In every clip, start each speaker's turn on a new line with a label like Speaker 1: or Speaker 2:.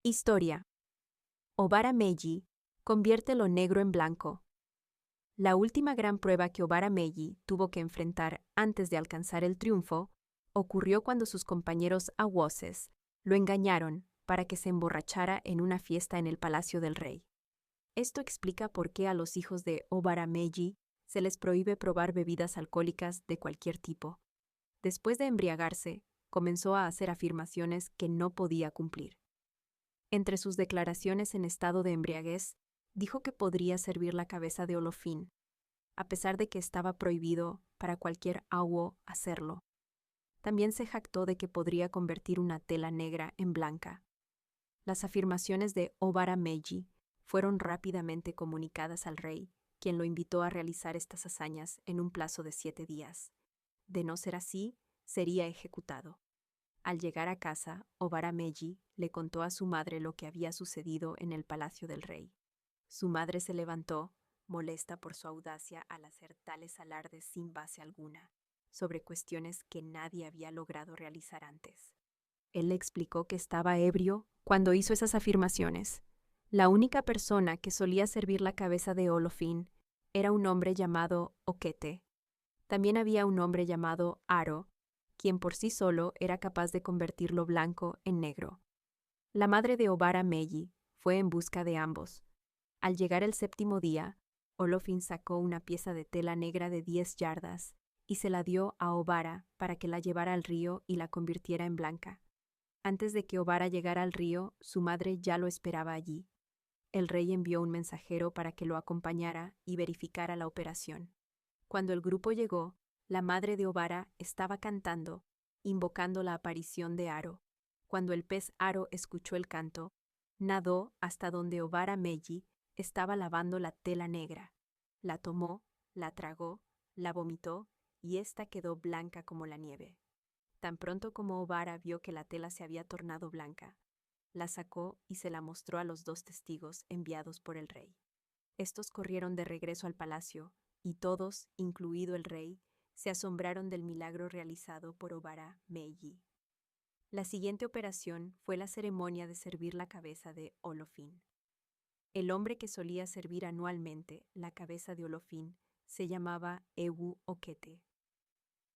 Speaker 1: Historia. Obara Meiji convierte lo negro en blanco. La última gran prueba que Obara Meiji tuvo que enfrentar antes de alcanzar el triunfo ocurrió cuando sus compañeros awoses lo engañaron para que se emborrachara en una fiesta en el palacio del rey. Esto explica por qué a los hijos de Obara Meiji se les prohíbe probar bebidas alcohólicas de cualquier tipo. Después de embriagarse, comenzó a hacer afirmaciones que no podía cumplir. Entre sus declaraciones en estado de embriaguez, dijo que podría servir la cabeza de Olofín, a pesar de que estaba prohibido para cualquier awo hacerlo. También se jactó de que podría convertir una tela negra en blanca. Las afirmaciones de Obara Meiji fueron rápidamente comunicadas al rey, quien lo invitó a realizar estas hazañas en un plazo de 7 días. De no ser así, sería ejecutado. Al llegar a casa, Obara Meiji le contó a su madre lo que había sucedido en el palacio del rey. Su madre se levantó, molesta por su audacia al hacer tales alardes sin base alguna, sobre cuestiones que nadie había logrado realizar antes. Él le explicó que estaba ebrio cuando hizo esas afirmaciones. La única persona que solía servir la cabeza de Olofín era un hombre llamado Okete. También había un hombre llamado Aro, quien por sí solo era capaz de convertirlo blanco en negro. La madre de Obara Meiji fue en busca de ambos. Al llegar el 7º día, Olofín sacó una pieza de tela negra de 10 yardas y se la dio a Obara para que la llevara al río y la convirtiera en blanca. Antes de que Obara llegara al río, su madre ya lo esperaba allí. El rey envió un mensajero para que lo acompañara y verificara la operación. Cuando el grupo llegó, la madre de Obara estaba cantando, invocando la aparición de Aro. Cuando el pez Aro escuchó el canto, nadó hasta donde Obara Meiji estaba lavando la tela negra. La tomó, la tragó, la vomitó y ésta quedó blanca como la nieve. Tan pronto como Obara vio que la tela se había tornado blanca, la sacó y se la mostró a los 2 testigos enviados por el rey. Estos corrieron de regreso al palacio, y todos, incluido el rey, se asombraron del milagro realizado por Obara Meiji. La siguiente operación fue la ceremonia de servir la cabeza de Olofín. El hombre que solía servir anualmente la cabeza de Olofín se llamaba Ewu Okete.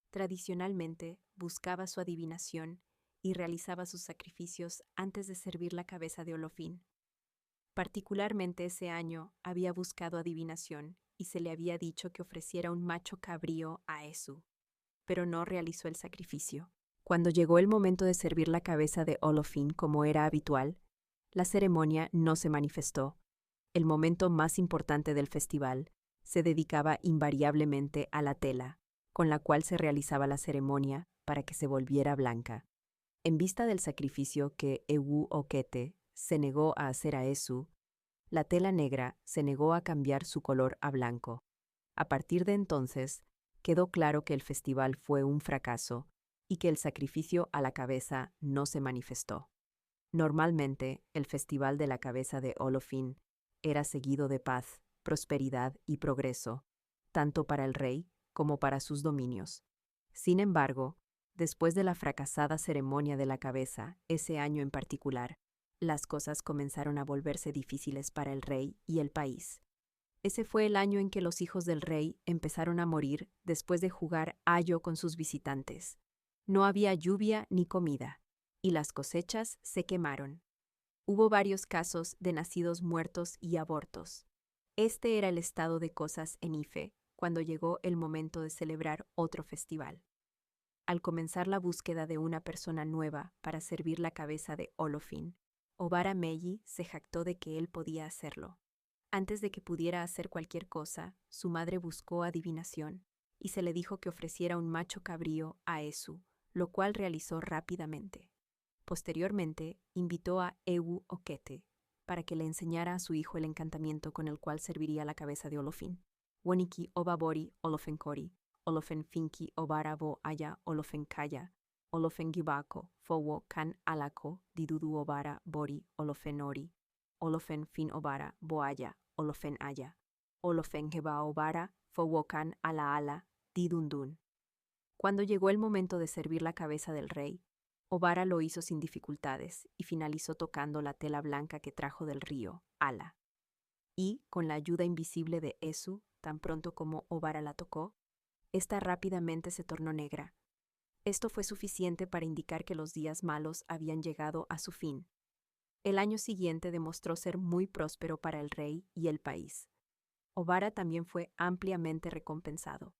Speaker 1: Tradicionalmente buscaba su adivinación y realizaba sus sacrificios antes de servir la cabeza de Olofín. Particularmente ese año había buscado adivinación y se le había dicho que ofreciera un macho cabrío a Esu, pero no realizó el sacrificio. Cuando llegó el momento de servir la cabeza de Olofín como era habitual, la ceremonia no se manifestó. El momento más importante del festival se dedicaba invariablemente a la tela, con la cual se realizaba la ceremonia para que se volviera blanca. En vista del sacrificio que Ewu Okete se negó a hacer a Esu, la tela negra se negó a cambiar su color a blanco. A partir de entonces, quedó claro que el festival fue un fracaso y que el sacrificio a la cabeza no se manifestó. Normalmente, el festival de la cabeza de Olofín era seguido de paz, prosperidad y progreso, tanto para el rey como para sus dominios. Sin embargo, después de la fracasada ceremonia de la cabeza, ese año en particular, las cosas comenzaron a volverse difíciles para el rey y el país. Ese fue el año en que los hijos del rey empezaron a morir después de jugar ayo con sus visitantes. No había lluvia ni comida, y las cosechas se quemaron. Hubo varios casos de nacidos muertos y abortos. Este era el estado de cosas en Ife cuando llegó el momento de celebrar otro festival. Al comenzar la búsqueda de una persona nueva para servir la cabeza de Olofín, Obara Meiji se jactó de que él podía hacerlo. Antes de que pudiera hacer cualquier cosa, su madre buscó adivinación y se le dijo que ofreciera un macho cabrío a Esu, lo cual realizó rápidamente. Posteriormente, invitó a Ewu Okete para que le enseñara a su hijo el encantamiento con el cual serviría la cabeza de Olofín. Woniki Obabori Olofenkori, Olofenfinki Obara Bo Aya Olofenkaya, Olofengibako, Fowo Kan Alako, Didudu Obara Bori Olofenori, Olofenfin Obara Boaya, Olofenaya, Olofengeba Obara, Fowo Kan Ala Ala, Didundun. Cuando llegó el momento de servir la cabeza del rey, Obara lo hizo sin dificultades y finalizó tocando la tela blanca que trajo del río, Ala. Y, con la ayuda invisible de Esu, tan pronto como Obara la tocó, ésta rápidamente se tornó negra. Esto fue suficiente para indicar que los días malos habían llegado a su fin. El año siguiente demostró ser muy próspero para el rey y el país. Obara también fue ampliamente recompensado.